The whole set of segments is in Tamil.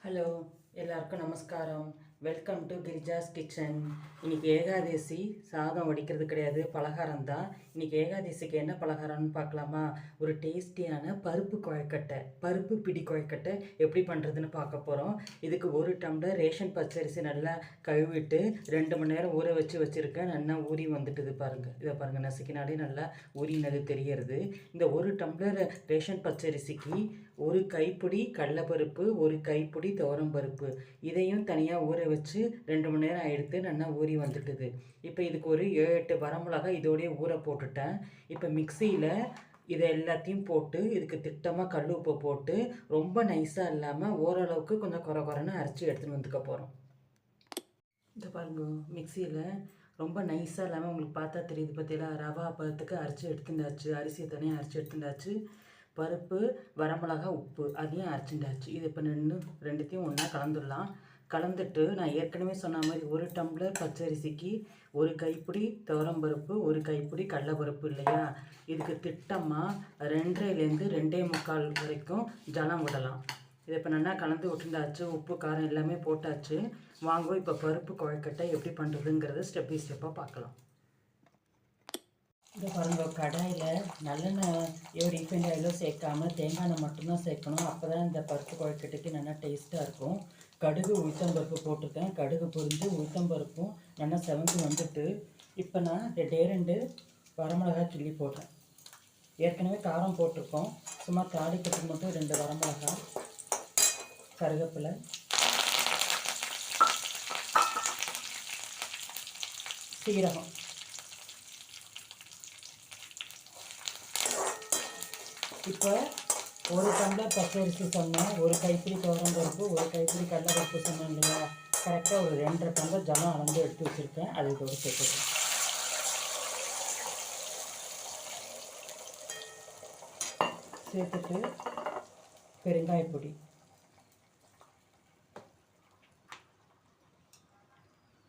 ஹலோ, எல்லாருக்கும் நமஸ்காரம். Welcome to Girija's kitchen. இன்றைக்கி ஏகாதசி, சாதம் வடிக்கிறது கிடையாது, பலகாரம் தான். இன்றைக்கி ஏகாதசிக்கு என்ன பலகாரம்னு பார்க்கலாமா? ஒரு டேஸ்டியான பருப்பு குழக்கட்டை, பருப்பு பிடி குழக்கட்டை எப்படி பண்ணுறதுன்னு பார்க்க போகிறோம். இதுக்கு 1 டம்ளர் ரேஷன் பச்சரிசி நல்லா கழுவிட்டு 2 மணி நேரம் ஊற வச்சுருக்கேன். நல்லா ஊறி வந்துட்டுது பாருங்கள். இதை பாருங்கள், நசுக்கினாலே நல்லா ஊறினது தெரியறது. இந்த 1 டம்ளர் ரேஷன் பச்சரிசிக்கு 1 கைப்பிடி கடலைப்பருப்பு, 1 கைப்பிடி துவரம்பருப்பு, இதையும் தனியாக ஊற வச்சு 2 மணி நேரம் ஆகிடுத்து. நல்லா ஊறி வந்துட்டுது. இப்போ இதுக்கு ஒரு 7-8 வரமிளகாய் இதோடய ஊற போட்டுட்டேன். இப்போ மிக்சியில் இதை எல்லாத்தையும் போட்டு இதுக்கு திட்டமாக கல் உப்பு போட்டு ரொம்ப நைஸாக இல்லாமல் ஓரளவுக்கு கொஞ்சம் குறைன்னு அரைச்சி எடுத்துகிட்டு வந்துக்க போகிறோம். இதை பாருங்க, மிக்சியில் ரொம்ப நைஸாக இல்லாமல் உங்களுக்கு பார்த்தா தெரியுது பார்த்தீங்களா, ரவா பதத்துக்கு அரைச்சி எடுத்துட்டாச்சு. அரிசியை தனியாக அரைச்சி எடுத்துட்டாச்சு. பருப்பு, வரமிளகா, உப்பு அதையும் அரைச்சிட்டாச்சு. இது இப்போ ரெண்டுத்தையும் ஒன்றா கலந்துடலாம். கலந்துட்டு நான் ஏற்கனவே சொன்ன மாதிரி 1 டம்ளர் பச்சரிசிக்கு 1 கைப்பிடி துவரம்பருப்பு, 1 கைப்பிடி கடலைப்பருப்பு இல்லையா, இதுக்கு திட்டமாக 2.5லேருந்து 2.25 வரைக்கும் ஜலம் விடலாம். இதை இப்போ நல்லா கலந்து விட்டுண்டாச்சு. உப்பு காரம் எல்லாமே போட்டாச்சு. வாங்க இப்போ பருப்பு குழக்கட்டை எப்படி பண்ணுறதுங்கிறத ஸ்டெப் பை ஸ்டெப்பாக பார்க்கலாம். இந்த பாருங்க, கடாயில் நல்லெண்ணெயோ ரீஃபைண்ட் ஆயிலோ சேர்க்காமல் தேங்காய் எண்ணெய் மட்டும்தான் சேர்க்கணும். அப்போ தான் இந்த பருப்பு குழக்கட்டைக்கு நல்லா டேஸ்ட்டாக இருக்கும். கடுகு உளுத்தம்பருப்பு போட்டிருக்கேன். கடுகு பொரிஞ்சு உளுத்தம்பருப்பும் நல்லா செவந்து வந்துட்டு இப்போ நான் 2 வரமிளகாய் கிள்ளி போடுறேன். ஏற்கனவே காரம் போட்டிருக்கோம். சும்மா தாளிக்கிறதுக்கு மட்டும் 2 வரமிளகாய், கருவேப்பிலை, சீரகம். இப்போ 1 டம்ளர் பச்சரிசி சொன்னேன், 1 கைப்பிடி துவரம்பருப்பு, 1 கைப்பிடி கடலைப்பருப்பு சொன்னேன் இல்லையா, கரெக்டாக ஒரு 2.5 டம்ளர் ஜலம் அளந்து எடுத்து வச்சுருக்கேன். அது இதோடு சேர்த்துக்கிறேன். சேர்த்துட்டு பெருங்காயப்பொடி,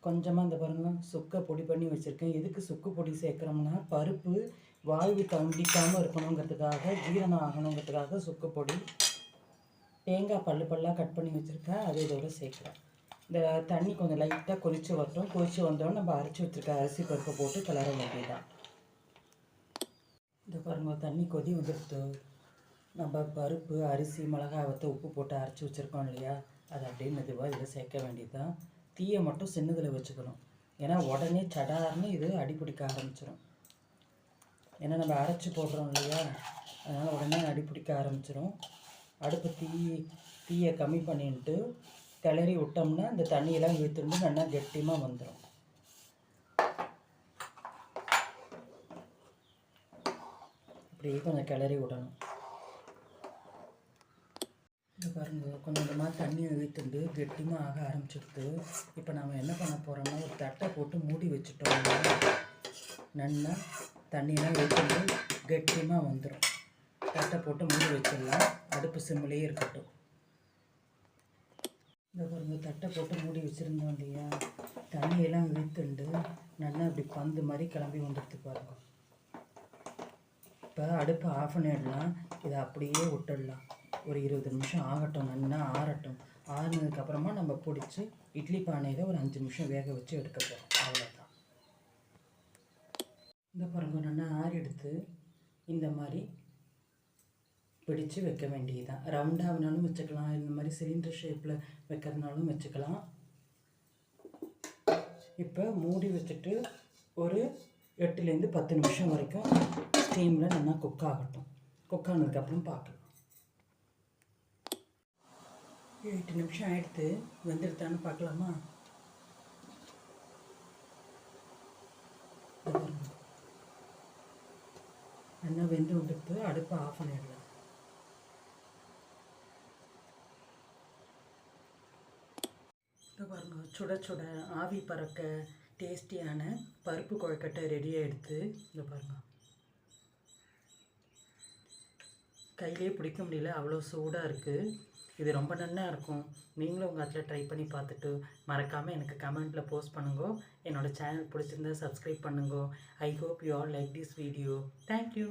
கொஞ்சமாக இந்த பாருங்கள் சுக்கை பொடி பண்ணி வச்சுருக்கேன். எதுக்கு சுக்கு பொடி சேர்க்குறோம்னா பருப்பு வாய்வு தம்பிக்காமல் இருக்கணுங்கிறதுக்காக, ஜீரணம் ஆகணுங்கிறதுக்காக சுக்கு பொடி. தேங்காய் பல்லாக கட் பண்ணி வச்சுருக்கேன், அது இதோட சேர்க்குறேன். இந்த தண்ணி கொஞ்சம் லைட்டாக கொதித்து வரட்டும். கொதித்து வந்தோடனே நம்ம அரைச்சி வச்சுருக்க அரிசி பருப்பை போட்டு கிளற வேண்டியதான். இந்த பாருங்கள், தண்ணி கொதி வந்துடுத்து. நம்ம பருப்பு, அரிசி, மிளகாய் வற்ற உப்பு போட்டு அரைச்சி வச்சுருக்கோம் இல்லையா, அது அப்படியே மெதுவாக இதில் சேர்க்க வேண்டியதுதான். தீயை மட்டும் சின்னதில் வச்சுக்கணும். ஏன்னா உடனே சடார்னு இது அடிப்பிடிக்க ஆரம்பிச்சிடும். ஏன்னா நம்ம அரைச்சி போடுறோம் இல்லையா, அதனால் உடனே அடிப்பிடிக்க ஆரம்பிச்சிடும். அடுப்பு தீயை கம்மி பண்ணிட்டு கிளறி விட்டோம்னா இந்த தண்ணியெல்லாம் இழுத்துட்டு நல்லா கெட்டியமாக வந்துடும். அப்படியே கொஞ்சம் கிளறி விடணும். இது பாருங்கள், கொஞ்சம் கொஞ்சமாக தண்ணியை இழுத்துண்டு கெட்டியமாக ஆக ஆரம்பிச்சிடுது. இப்போ நம்ம என்ன பண்ண போகிறோம்னா ஒரு தட்டை போட்டு மூடி வச்சுட்டோம்னா நல்லா தண்ணியெல்லாம் இழுத்துண்டு கெட்டியமாக வந்துடும். தட்டை போட்டு மூடி வச்சிடலாம். அடுப்பு சிம்மிலேயே இருக்கட்டும். இந்த பாருங்கள், தட்டை போட்டு மூடி வச்சுருந்தோம் இல்லையா, தண்ணியெல்லாம் இழுத்துண்டு நல்லா இப்படி பந்து மாதிரி கிளம்பி வந்துடுது பாருங்கள். இப்போ அடுப்பை ஆஃப் பண்ணிடலாம். இதை அப்படியே விட்டுடலாம். ஒரு 20 நிமிஷம் ஆகட்டும், நல்லா ஆறட்டும். ஆறுனதுக்கப்புறமா நம்ம பிடிச்சி இட்லி பானையில் ஒரு 5 நிமிஷம் வேக வச்சு எடுக்க போகிறோம். அவ்வளோதான். இந்த பாருங்க, நல்லா ஆறி எடுத்து இந்த மாதிரி பிடிச்சு வைக்க வேண்டியதுதான். ரவுண்டாகனாலும் வச்சுக்கலாம், இந்த மாதிரி சிலிண்டர் ஷேப்பில் வைக்கிறதுனாலும் வச்சுக்கலாம். இப்போ மூடி வச்சுட்டு ஒரு 8லேருந்து 10 நிமிஷம் வரைக்கும் ஸ்டீமில் நல்லா குக் ஆகட்டும். குக் ஆனதுக்கப்புறம் பார்க்கலாம். 8 நிமிஷம் ஆகிடுத்து. வெந்துடுத்தான்னு பார்க்கலாமா? நல்லா வெந்து வந்துடுத்து. அடுப்பை ஆஃப் பண்ணிடலாம். இப்போ பாருங்கள், சுட சுட ஆவி பறக்க டேஸ்டியான பருப்பு குழக்கட்டை ரெடியாக எடுத்து இங்கே பாருங்கள். கையிலே பிடிக்க முடியல, அவ்வளோ சூடாக இருக்குது. இது ரொம்ப நல்லா இருக்கும். நீங்களும் உங்கள் அதில் ட்ரை பண்ணி பார்த்துட்டு மறக்காமல் எனக்கு கமெண்ட்டில் போஸ்ட் பண்ணுங்க. என்னோடய சேனல் பிடிச்சிருந்தா சப்ஸ்கிரைப் பண்ணுங்க. I hope you all like this video. Thank you.